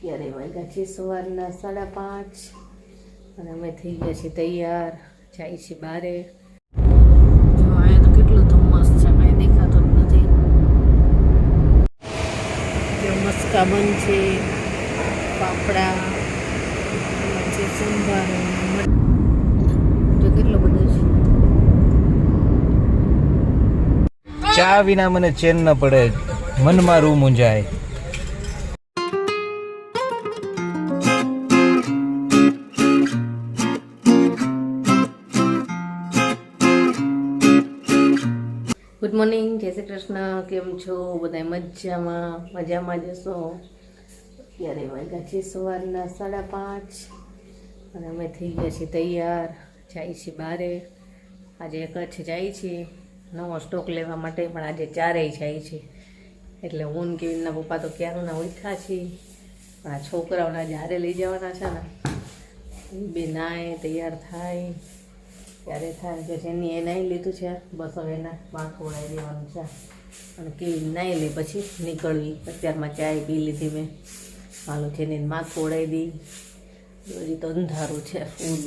અત્યારે વાગ્યા છે સવારના 5:30 અને અમે થઈ ગયા છીએ તૈયાર, જાય છે બારે. જો અહીંયા તો કેટલું ધુમ્મસ છે, કાંઈ દેખાતું જ નથી. જો મસ્કા બંધ છે, પાપડા છે, સંભાર, જો કેટલો બધો છે. ચા વિના મને ચેન ન પડે, મનમાં રૂ મૂંઝાય. ગુડ મોર્નિંગ, જય શ્રી કૃષ્ણ. કેમ છો બધા? મજામાં જશો. અત્યારે વાગ્યા છે સવારના 5:30 અને અમે થઈ ગયા છીએ તૈયાર, જાય છીએ બારે. આજે કચ્છ જાય છીએ નવો સ્ટોક લેવા માટે, પણ આજે ચારેય જાય છે. એટલે હું ને કેવીનના પપ્પા તો ક્યારના ઉઠ્યા છીએ, પણ આ છોકરાઓને આજે હારે લઈ જવાના છે ને. બે નાય તૈયાર થાય ત્યારે થાય. જો જેની એ નાહી લીધું છે, બસ હવે એના માથું ઓળાવી દેવાનું છે. અને કેવી નાહી લે પછી નીકળવી. અત્યારમાં ચાય પી લીધી મેં. હાલો જેને માથું ઓળાવી દઈ. હજી તો અંધારું છે ફૂલ.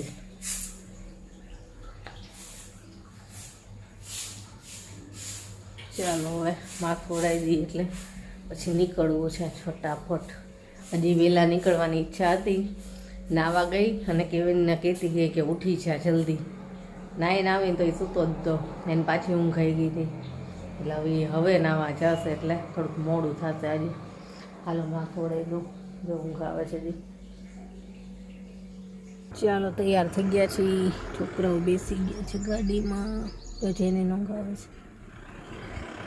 ચાલો હવે માથું ઓળાવી દઈએ એટલે પછી નીકળવું છે ફટાફટ. હજી વહેલા નીકળવાની ઈચ્છા હતી. નાવા ગઈ અને કેવીનને કહેતી ગઈ કે ઉઠી છે જલ્દી. નાઈને આવીને તો એ સૂતો જ તો, એને પાછી ઊંઘ આવી ગઈ હતી. એટલે હવે નાવા જશે એટલે થોડુંક મોડું થશે આજે. હાલો માથું ઓળાવી દઉં, જો ઊંઘ આવે છે જી. ચાલો તૈયાર થઈ ગયા છીએ, છોકરાઓ બેસી ગયા છે ગાડીમાં. તો જેને ઊંઘ આવે છે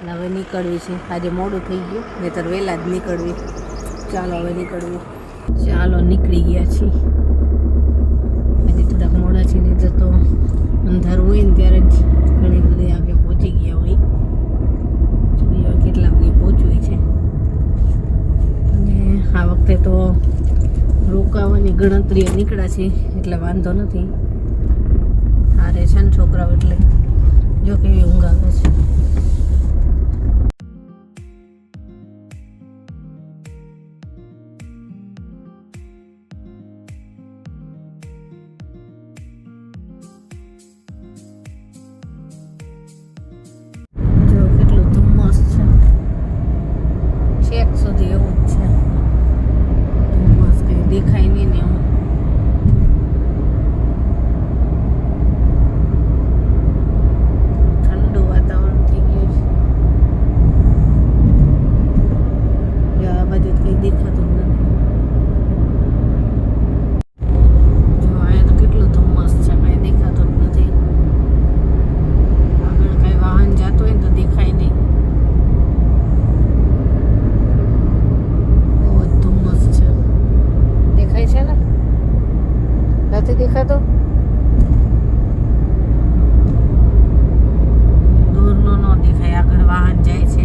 અને હવે નીકળવી છે. આજે મોડું થઈ ગયું, નહીંતર વહેલા જ નીકળવી. ચાલો હવે નીકળવી. ચાલો નીકળી ગયા છીએ. આજે થોડાક મોડા છે, નહીં તો અંધારું હોય ને ત્યારે જ ઘણી બધી આગે પહોંચી ગયા હોય. જોઈએ કેટલા વાગે પહોંચવી છે. અને આ વખતે તો રોકાવાની ગણતરીએ નીકળ્યા છે એટલે વાંધો નથી. હારે છે ને છોકરાઓ, એટલે જો કેવી ઊંઘ આવે છે. છેક સુધી એવું જ છે, ધુમ્મસ કંઈ દેખાય નહીં ને એવું. ઠંડુ વાતાવરણ થઈ ગયું છે. આ બાજુ કંઈ દેખાતું જ નથી. જો અહીંયા તો કેટલું ધુમ્મસ છે, કાંઈ દેખાતું જ નથી. આગળ કાંઈ વાહન જતું હોય ને તો દેખાય નહીં. છે ને નથી દેખાતો. દૂરનો ન દેખાય, આગળ વાહન જાય છે.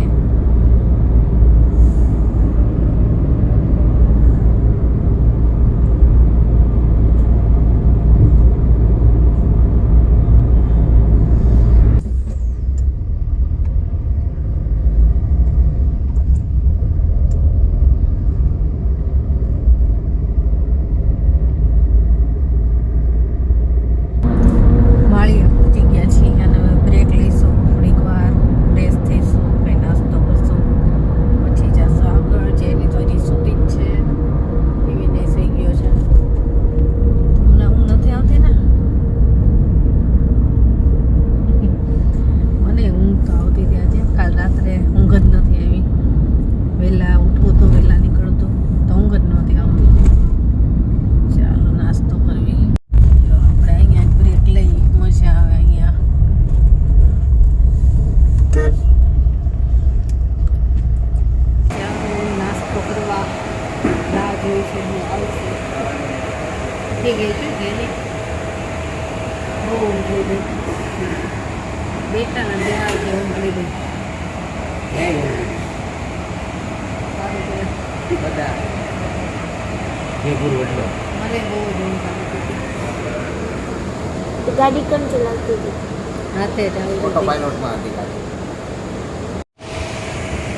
બેટા ને બે આવી ગયા ઊંઘ લીધી. બધા ये गुरु એટલે મને બહુ જ ઊંઘ આવતી હતી. ગાડી કોણ ચલાવતી હતી? હાથે જ આવી ઓટો પાયલોટમાં હતી ગાડી.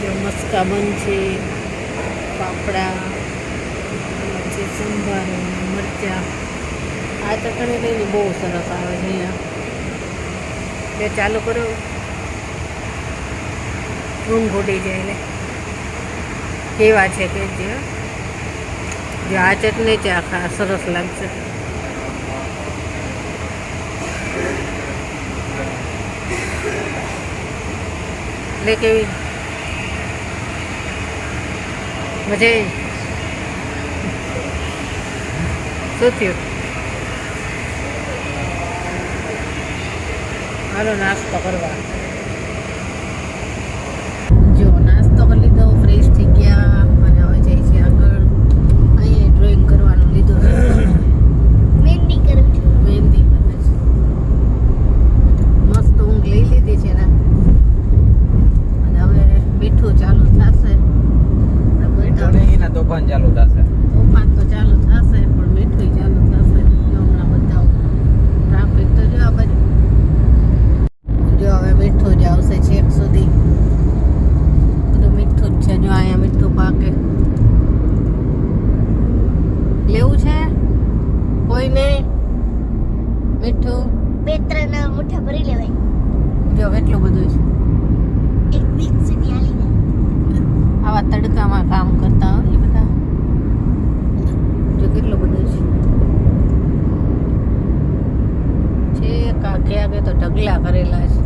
જો મસ્કા બંધ છે, પાપડા મરચાં. આ ચટણી લઈને બહુ સરસ આવે છે અહીંયા. બે ચાલુ કરો, ઊંઘ ઉડી જાય ને કેવા છે કે જો આ ચટણી છે આખા સરસ લાગશે. એટલે કેવી મજા આવી. શું થયું? હાલો નાસ્તો કરવા. જો નાસ્તો કરી લીધો, ફ્રેશ થઈ ગયા અને હવે જઈએ છીએ આગળ. અહીંયા ડ્રોઈંગ કરવાનું લીધું છે. મહેંદી કરું છું. મહેંદી કરે છે. મસ્ત ઊંઘ લઈ લીધી છે ને અને હવે મીઠું ચાલુ થશે. એના તોફાન ચાલુ થશે. તોફાન તો ચાલુ થશે પણ મીઠું ચાલુ થશે. જો હમણાં બતાવું ટ્રાફિક તો જો આ બાજુ. જો હવે મીઠું જ આવશે છેક સુધી. બધું મીઠું જ છે. જો અહીંયા મીઠું પાકે. લેવું છે કોઈને મીઠું? 2-3 મુઠ્ઠા ભરી લેવાય. જો કેટલું બધું છે. એક વીક સુધી હાલી જાય. આવા તડકામાં કામ કરતા હોય એ બધા. જો કેટલું બધું છે. કાંકે આગે તો ઢગલા કરેલા છે.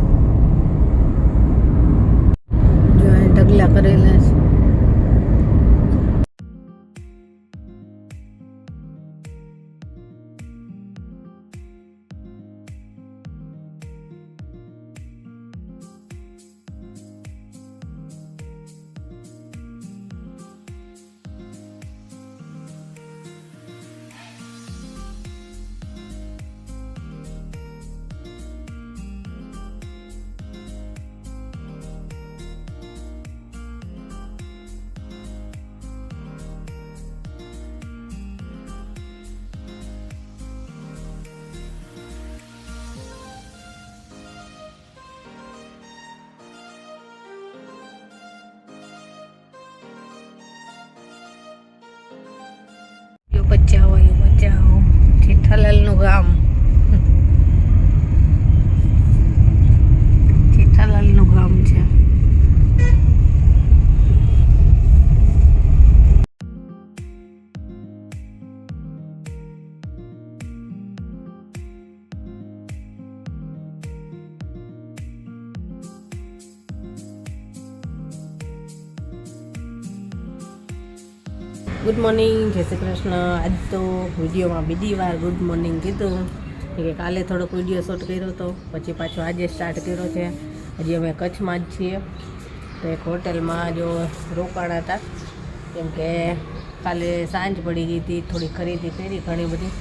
જો અહીં ઢગલા કરેલા છે. બચાવો એ બચાવો. જેઠાલાલનું ગામ. જેઠાલાલનું ગામ છે. ગુડ મોર્નિંગ, જય શ્રી કૃષ્ણ. આજ તો વિડીયોમાં બીજી વાર ગુડ મોર્નિંગ કીધું કે કાલે થોડોક વિડીયો શૂટ કર્યો હતો, પછી પાછો આજે સ્ટાર્ટ કર્યો છે. હજી અમે કચ્છમાં જ છીએ તો એક હોટલમાં જો રોકાણા હતા, કેમ કે કાલે સાંજ પડી ગઈ હતી. થોડી ખરીદી કરી ઘણી બધી,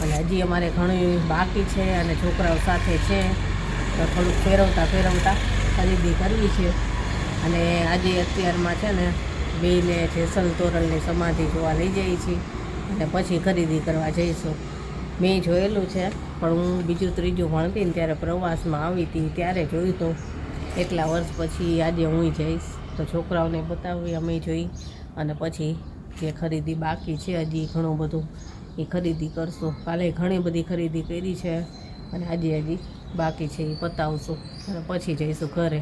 અને હજી અમારે ઘણી બાકી છે અને છોકરાઓ સાથે છે તો થોડુંક ફેરવતા ખરીદી કરવી છે. અને આજે અત્યારમાં છે ને બેને જેસલ તોરલની સમાધિ જોવા લઈ જઈએ છીએ અને પછી ખરીદી કરવા જઈશું. મેં જોયેલું છે પણ હું બીજું ત્રીજું ભણતી ને ત્યારે પ્રવાસમાં આવી હતી ત્યારે જોયું હતું. એટલા વર્ષ પછી આજે હું જઈશ તો છોકરાઓને બતાવી, અમે જોઈ અને પછી જે ખરીદી બાકી છે હજી ઘણું બધું એ ખરીદી કરશું. કાલે ઘણી બધી ખરીદી કરી છે અને આજે હજી બાકી છે એ પતાવશું અને પછી જઈશું ઘરે.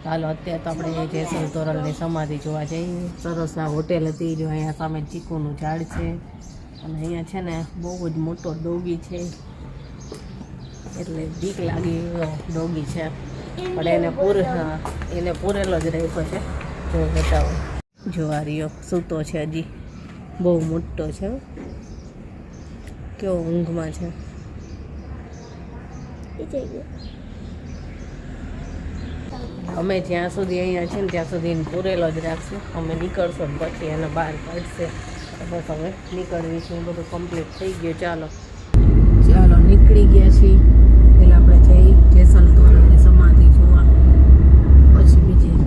ચાલો અત્યારે તો આપણે જેસલ તોરલની સમાધિ જોવા જઈએ. સરસ આ હોટેલ હતી. જો અહીંયા સામે ચીકુનું ઝાડ છે અને અહીંયા છે ને બહુ જ મોટો ડોગી છે, એટલે બીક લાગે એવો ડોગી છે પણ એને પૂરેલો જ રાખ્યો છે. જો બતાવો, જો આ રહ્યો સૂતો છે, હજી બહુ મોટો છે, કેવો ઊંઘમાં છે. અમે જ્યાં સુધી અહીંયા છે ને ત્યાં સુધી એને પૂરેલો જ રાખશું. અમે નીકળશું ને પછી એને બહાર કાઢશે. બસ હવે નીકળવી છે, બધું કમ્પ્લીટ થઈ ગયું. ચાલો નીકળી ગયા છીએ. પહેલાં આપણે જઈ જેસલ તોરલની સમાધિ જોવા, પછી બીજી.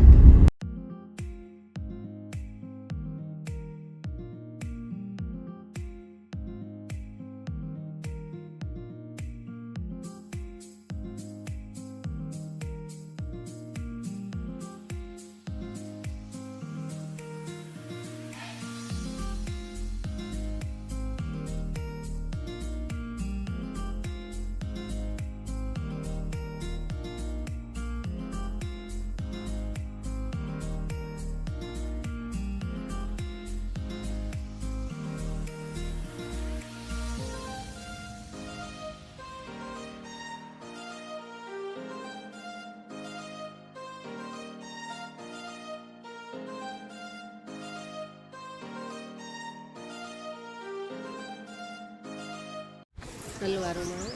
સલવારોમાં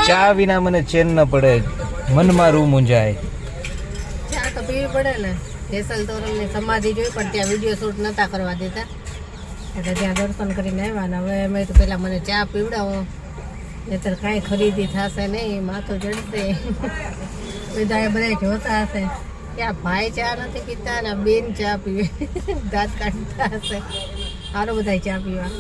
ચા વિના મને ચેન ન પડે, મનમાં રૂ મૂંઝાય. ચા તો પીવી પડે ને. જેસલ તોરણની સમાધિ જોઈ પણ ત્યાં વિડીયો શૂટ નતા કરવા દેતા, એટલે ત્યાં દર્શન કરીને આવ્યા ને હવે અમે તો પેલા મને ચા પીવડાવો, નહીતર કાંઈ ખરીદી થશે નહીં, માથું ચડશે. બધા જોતા હશે કે આ ભાઈ ચા નથી પીતા ને આ બેન ચા પીવે, દાંત કાઢતા હશે. સારું બધા ચા પીવા.